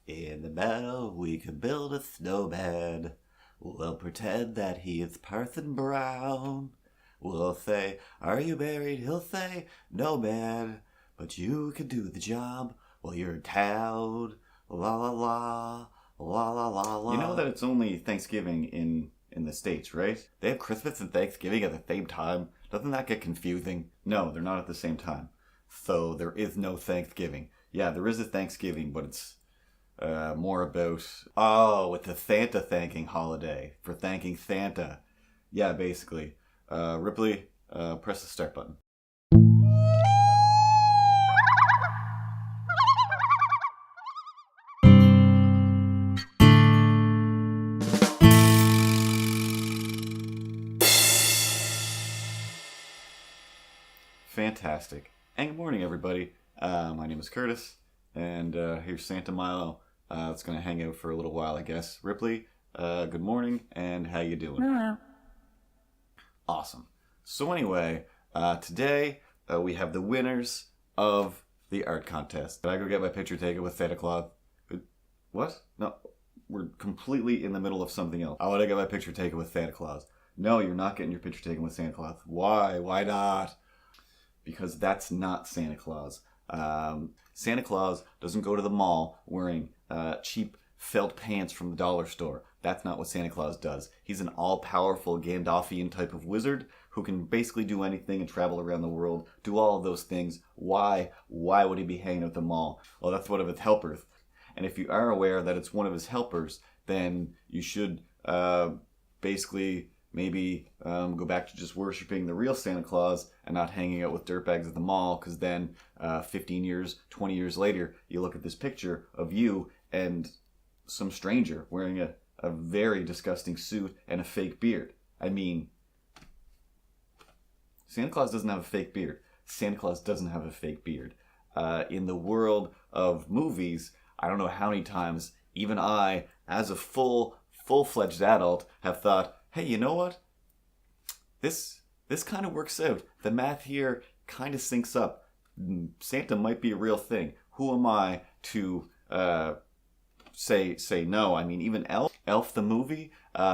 In the meadow we can build a snowman. We'll pretend that he is Parson Brown. We'll say, "Are you married?" He'll say, "No, man, but you can do the job while you're in town." La la la, la la la la. You know that it's only Thanksgiving in the States, right? They have Christmas and Thanksgiving at the same time. Doesn't that get confusing? No, they're not at the same time. So there is no Thanksgiving. Yeah, there is a Thanksgiving, but it's more about, it's a Santa thanking holiday for thanking Santa. Yeah, basically. Ripley, press the start button. Fantastic. And good morning, everybody. My name is Curtis, and here's Santa Milo. It's going to hang out for a little while, I guess. Ripley, good morning, and how you doing? Hello. Awesome. So anyway, today we have the winners of the art contest. Did I go get my picture taken with Santa Claus? What? No, we're completely in the middle of something else. I want to get my picture taken with Santa Claus. No, you're not getting your picture taken with Santa Claus. Why? Why not? Because that's not Santa Claus. Santa Claus doesn't go to the mall wearing cheap felt pants from the dollar store. That's not what Santa Claus does. He's an all-powerful Gandalfian type of wizard who can basically do anything and travel around the world, do all of those things. Why? Why would he be hanging at the mall? Well, that's one of his helpers. And if you are aware that it's one of his helpers, then you should basically maybe go back to just worshiping the real Santa Claus and not hanging out with dirtbags at the mall, because then 15 years, 20 years later, you look at this picture of you and some stranger wearing a very disgusting suit and a fake beard. I mean, Santa Claus doesn't have a fake beard. Santa Claus doesn't have a fake beard. In the world of movies, I don't know how many times, even I, as a full-fledged adult, have thought, hey, you know what? This kind of works out. The math here kind of syncs up. Santa might be a real thing. Who am I to say no? I mean, even Elf the movie,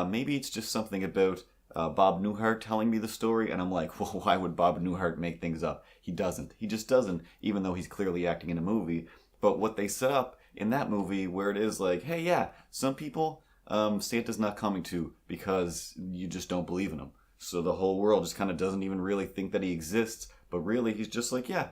maybe it's just something about Bob Newhart telling me the story, and I'm like, well, why would Bob Newhart make things up? He doesn't. He just doesn't, even though he's clearly acting in a movie. But what they set up in that movie, where it is like, hey, yeah, some people Santa's not coming to because you just don't believe in him. So the whole world just kind of doesn't even really think that he exists, but really he's just like, yeah,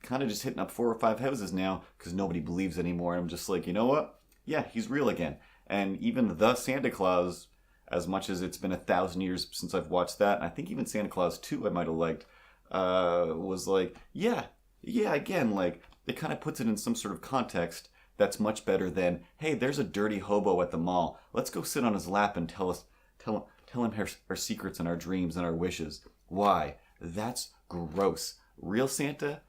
kind of just hitting up 4 or 5 houses now because nobody believes anymore. And I'm just like, you know what? Yeah, he's real again. And even the Santa Claus, as much as it's been 1,000 years since I've watched that, and I think even Santa Claus 2 I might have liked, was like, yeah, again, like, it kind of puts it in some sort of context that's much better than, hey, there's a dirty hobo at the mall. Let's go sit on his lap and tell him our secrets and our dreams and our wishes. Why? That's gross. Real Santa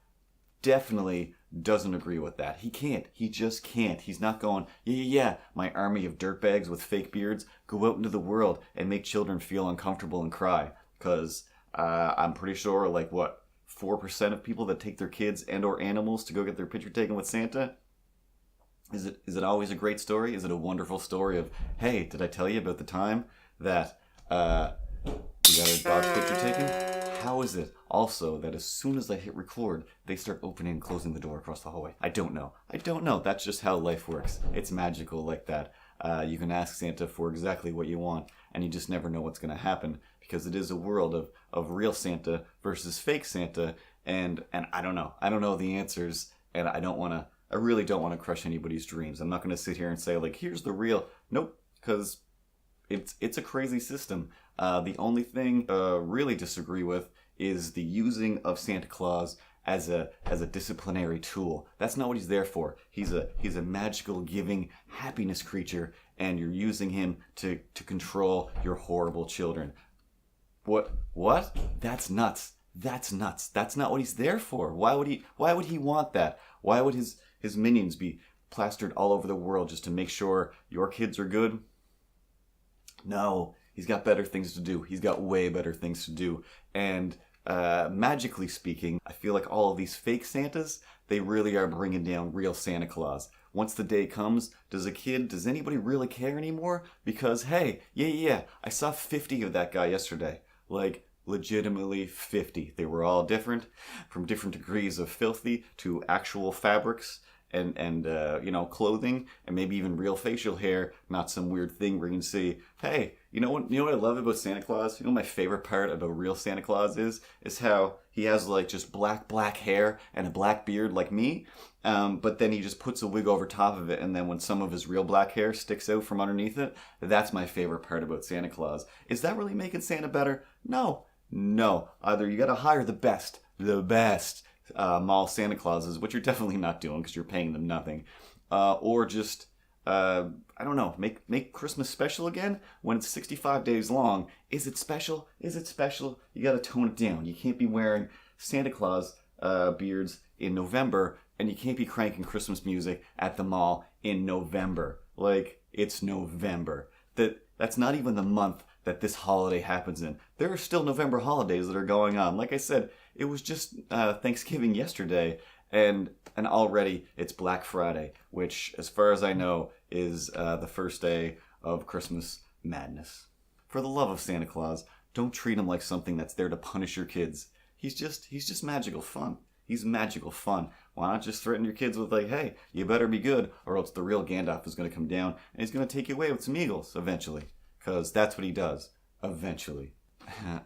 definitely doesn't agree with that. He can't. He just can't. He's not going, yeah, my army of dirtbags with fake beards, go out into the world and make children feel uncomfortable and cry. Because I'm pretty sure, 4% of people that take their kids and or animals to go get their picture taken with Santa, is it always a great story? Is it a wonderful story of, hey, did I tell you about the time that we got a dog picture taken? How is it also that as soon as I hit record, they start opening and closing the door across the hallway? I don't know. That's just how life works. It's magical like that. You can ask Santa for exactly what you want, and you just never know what's going to happen, because it is a world of real Santa versus fake Santa, and I don't know. I don't know the answers, and I really don't want to crush anybody's dreams. I'm not going to sit here and say, here's the real. Nope, because it's a crazy system. The only thing I really disagree with is the using of Santa Claus as a disciplinary tool. That's not what he's there for. He's a magical giving happiness creature, and you're using him to control your horrible children. What? That's nuts. That's not what he's there for. Why would he want that? Why would his minions be plastered all over the world just to make sure your kids are good? No, he's got better things to do. He's got way better things to do. And magically speaking, I feel like all of these fake Santas, they really are bringing down real Santa Claus. once the day comes, does anybody really care anymore? Because, hey, yeah, I saw 50 of that guy yesterday. Like, legitimately 50. They were all different, from different degrees of filthy to actual fabrics and clothing, and maybe even real facial hair, not some weird thing where you can see, hey, you know what I love about Santa Claus? You know what my favorite part about real Santa Claus is how he has like just black hair and a black beard like me, but then he just puts a wig over top of it, and then when some of his real black hair sticks out from underneath it, that's my favorite part about Santa Claus. Is that really making Santa better? No. Either you gotta hire the best mall Santa Clauses, which you're definitely not doing because you're paying them nothing, or just I don't know, make Christmas special again when it's 65 days long. Is it special? You gotta tone it down. You can't be wearing Santa Claus beards in November, and you can't be cranking Christmas music at the mall in November. Like, it's November. That's not even the month that this holiday happens in. There are still November holidays that are going on. Like I said, it was just Thanksgiving yesterday, and already it's Black Friday, which, as far as I know, is the first day of Christmas madness. For the love of Santa Claus, don't treat him like something that's there to punish your kids. He's just magical fun. He's magical fun. Why not just threaten your kids with, like, hey, you better be good, or else the real Gandalf is going to come down and he's going to take you away with some eagles eventually. Because that's what he does, eventually.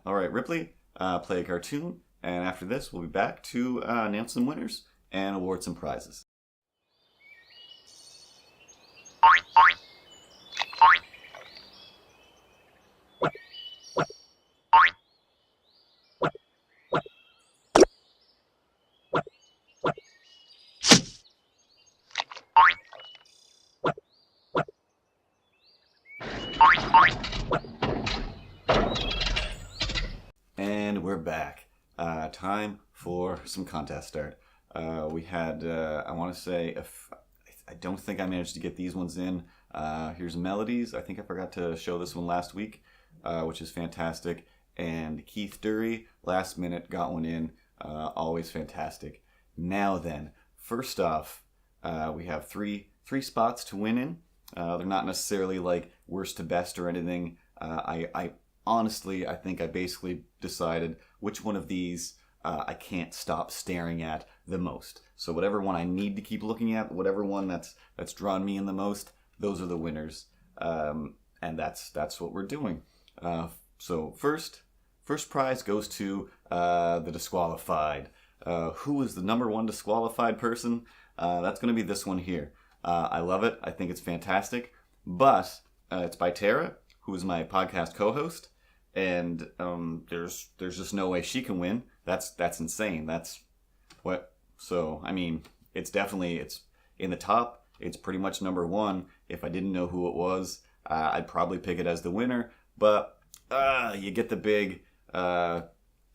All right, Ripley, play a cartoon, and after this, we'll be back to announce some winners and award some prizes. And we're back. Time for some contest start. We had, I want to say, I don't think I managed to get these ones in. Here's Melodies. I think I forgot to show this one last week, which is fantastic. And Keith Dury, last minute, got one in. Always fantastic. Now then, first off, we have three spots to win in. They're not necessarily like worst to best or anything. I honestly, I think I basically decided which one of these I can't stop staring at the most. So whatever one I need to keep looking at, whatever one that's drawn me in the most, those are the winners. And that's what we're doing. So first prize goes to the disqualified. Who is the number one disqualified person? That's going to be this one here. I love it. I think it's fantastic. But it's by Tara, who is my podcast co-host. And there's just no way she can win. That's insane. That's what. So I mean, it's in the top. It's pretty much number one. If I didn't know who it was, I'd probably pick it as the winner. But you get the big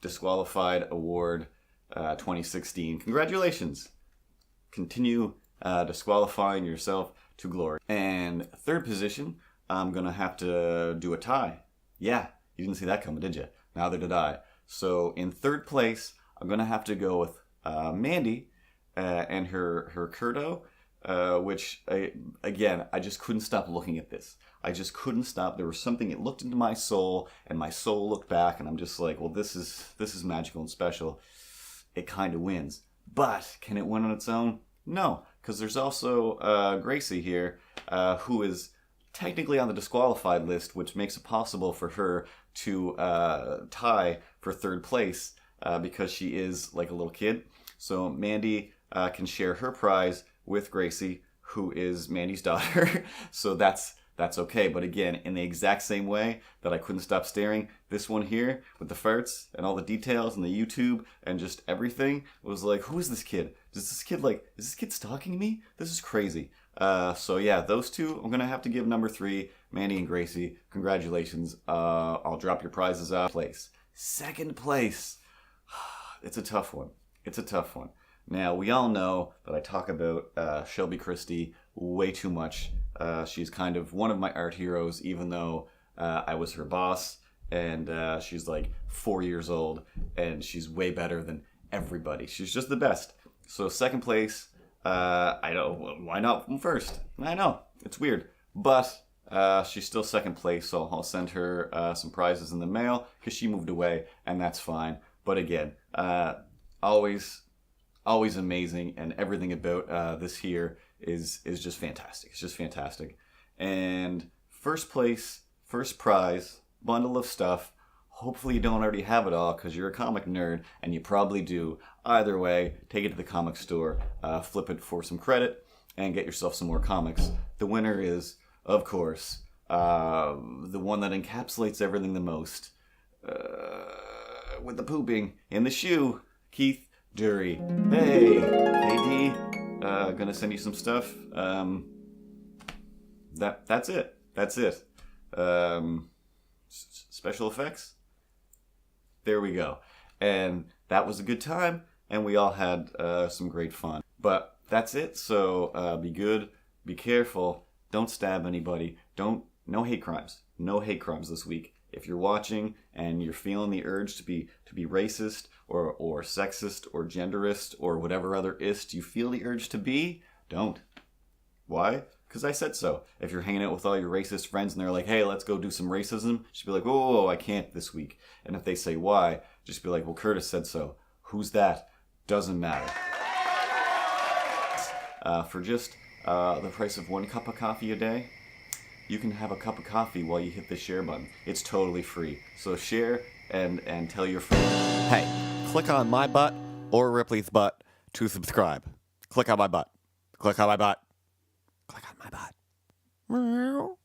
disqualified award 2016. Congratulations. Continue disqualifying yourself to glory. And third position, I'm gonna have to do a tie. Yeah. You didn't see that coming, did you? Neither did I. So in third place, I'm going to have to go with Mandy and her Curdo, which, I just couldn't stop looking at this. I just couldn't stop. There was something, it looked into my soul, and my soul looked back, and I'm just like, well, this is magical and special. It kind of wins. But can it win on its own? No, because there's also Gracie here, who is technically on the disqualified list, which makes it possible for her to tie for third place because she is like a little kid. So Mandy can share her prize with Gracie, who is Mandy's daughter. So that's okay. But again, in the exact same way that I couldn't stop staring, this one here with the farts and all the details and the YouTube and just everything was like, who is this kid? Is this kid stalking me? This is crazy. So yeah, those two, I'm going to have to give number 3, Mandy and Gracie. Congratulations. I'll drop your prizes out. Second place. It's a tough one. Now, we all know that I talk about Shelby Christie way too much. She's kind of one of my art heroes, even though I was her boss, and she's like 4 years old, and she's way better than everybody. She's just the best. So second place, I don't. Why not first? I know it's weird, but she's still second place, so I'll send her some prizes in the mail because she moved away, and that's fine. But again, always, always amazing, and everything about this here is just fantastic. It's just fantastic. And first place, first prize, bundle of stuff. Hopefully you don't already have it all because you're a comic nerd, and you probably do. Either way, take it to the comic store, flip it for some credit, and get yourself some more comics. The winner is, of course, the one that encapsulates everything the most, with the pooping in the shoe, Keith Dury. Hey, KD, gonna send you some stuff. That's it. That's it. Special effects. There we go. And that was a good time, and we all had some great fun. But that's it. So be good, be careful, don't stab anybody, no hate crimes. No hate crimes this week. If you're watching and you're feeling the urge to be racist or sexist or genderist or whatever other ist you feel the urge to be, don't. Why? Because I said so. If you're hanging out with all your racist friends and they're like, hey, let's go do some racism, just be like, whoa, I can't this week. And if they say why, just be like, well, Curtis said so. Who's that? Doesn't matter. For just the price of 1 cup of coffee a day, you can have a cup of coffee while you hit the share button. It's totally free. So share and tell your friends. Hey, click on my butt or Ripley's butt to subscribe. Click on my butt. Click on my butt. Click on my butt. Meow.